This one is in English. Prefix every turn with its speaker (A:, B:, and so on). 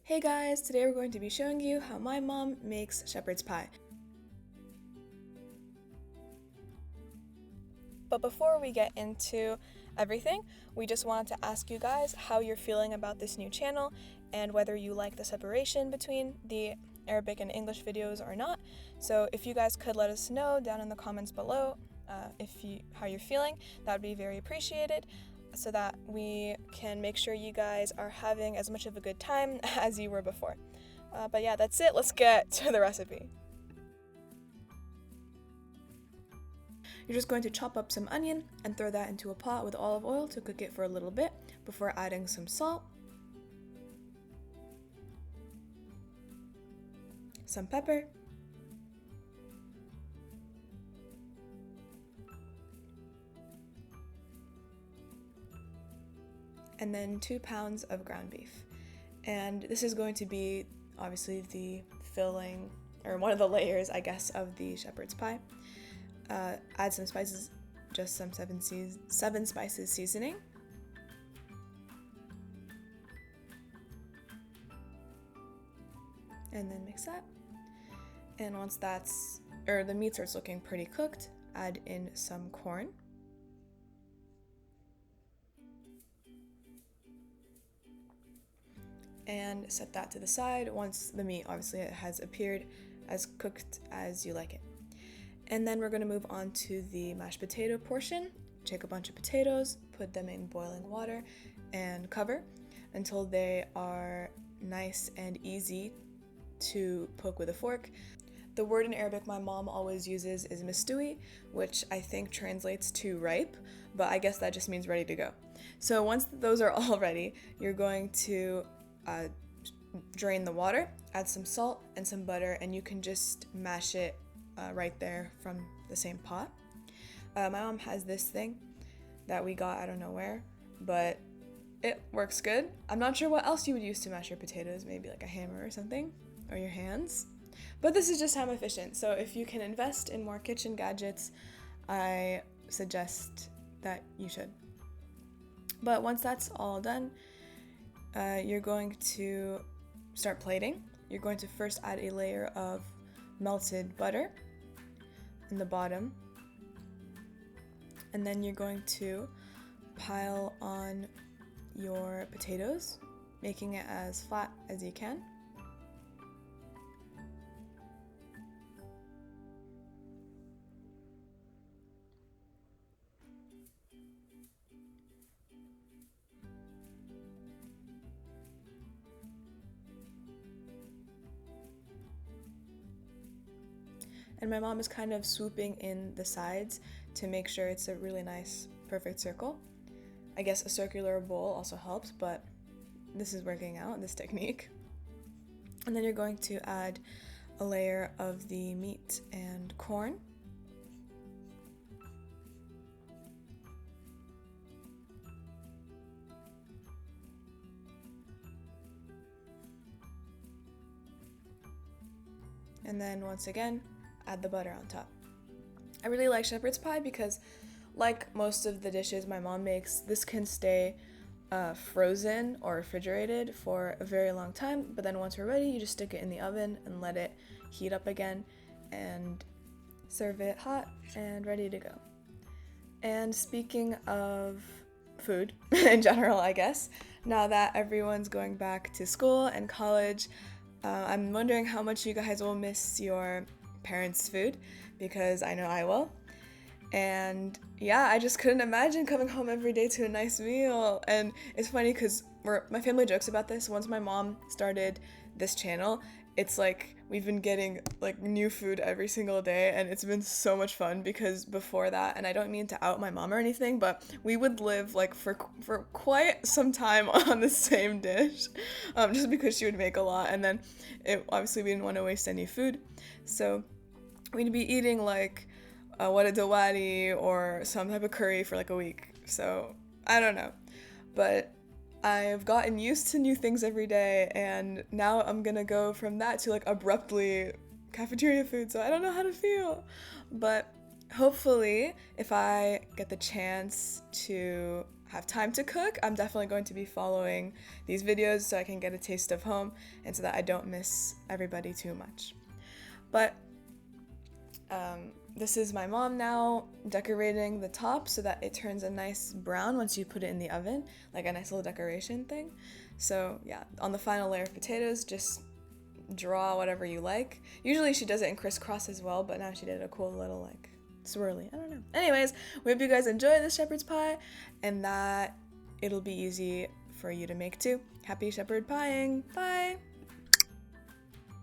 A: Hey guys, today we're going to be showing you how my mom makes shepherd's pie. But before we get into everything, we just wanted to ask you guys how you're feeling about this new channel and whether you like the separation between the Arabic and English videos or not. So if you guys could let us know down in the comments below how you're feeling, that would be very appreciated, so that we can make sure you guys are having as much of a good time as you were before. But yeah, that's it. Let's get to the recipe. You're just going to chop up some onion and throw that into a pot with olive oil to cook it for a little bit before adding some salt, some pepper, and then 2 pounds of ground beef. And this is going to be obviously the filling, or one of the layers, I guess, of the shepherd's pie. Add some spices, just some 7 spices seasoning. And then mix that. And once the meat starts looking pretty cooked, add in some corn. And set that to the side once the meat obviously has appeared as cooked as you like it. And then we're going to move on to the mashed potato portion. Take a bunch of potatoes, put them in boiling water, and cover until they are nice and easy to poke with a fork. The word in Arabic my mom always uses is mistui, which I think translates to ripe, but I guess that just means ready to go. So once those are all ready, you're going to drain the water, add some salt and some butter, and you can just mash it right there from the same pot. My mom has this thing that we got, I don't know where, but it works good. I'm not sure what else you would use to mash your potatoes, maybe like a hammer or something, or your hands. But this is just time efficient, so if you can invest in more kitchen gadgets, I suggest that you should. But once that's all done, you're going to start plating. You're going to first add a layer of melted butter in the bottom, and then you're going to pile on your potatoes, making it as flat as you can. And my mom is kind of swooping in the sides to make sure it's a really nice, perfect circle. I guess a circular bowl also helps, but this is working out, this technique. And then you're going to add a layer of the meat and corn. And then once again, add the butter on top. I really like shepherd's pie because, like most of the dishes my mom makes, this can stay frozen or refrigerated for a very long time, but then once we're ready, you just stick it in the oven and let it heat up again and serve it hot and ready to go. And speaking of food in general, I guess, now that everyone's going back to school and college, I'm wondering how much you guys will miss your parents' food, because I know I will. And yeah, I just couldn't imagine coming home every day to a nice meal. And it's funny because my family jokes about this. Once my mom started this channel, it's like we've been getting like new food every single day, and it's been so much fun because before that, and I don't mean to out my mom or anything, but we would live like for quite some time on the same dish, just because she would make a lot, and then obviously we didn't want to waste any food, so we'd be eating like what a dawali or some type of curry for like a week. So I don't know, but I've gotten used to new things every day, and now I'm gonna go from that to like abruptly cafeteria food, so I don't know how to feel. But hopefully, if I get the chance to have time to cook, I'm definitely going to be following these videos so I can get a taste of home and so that I don't miss everybody too much. But this is my mom now decorating the top so that it turns a nice brown once you put it in the oven, like a nice little decoration thing. So yeah, on the final layer of potatoes, just draw whatever you like. Usually she does it in crisscross as well, but now she did a cool little like swirly. I don't know. Anyways, we hope you guys enjoy this shepherd's pie and that it'll be easy for you to make too. Happy shepherd pieing! Bye!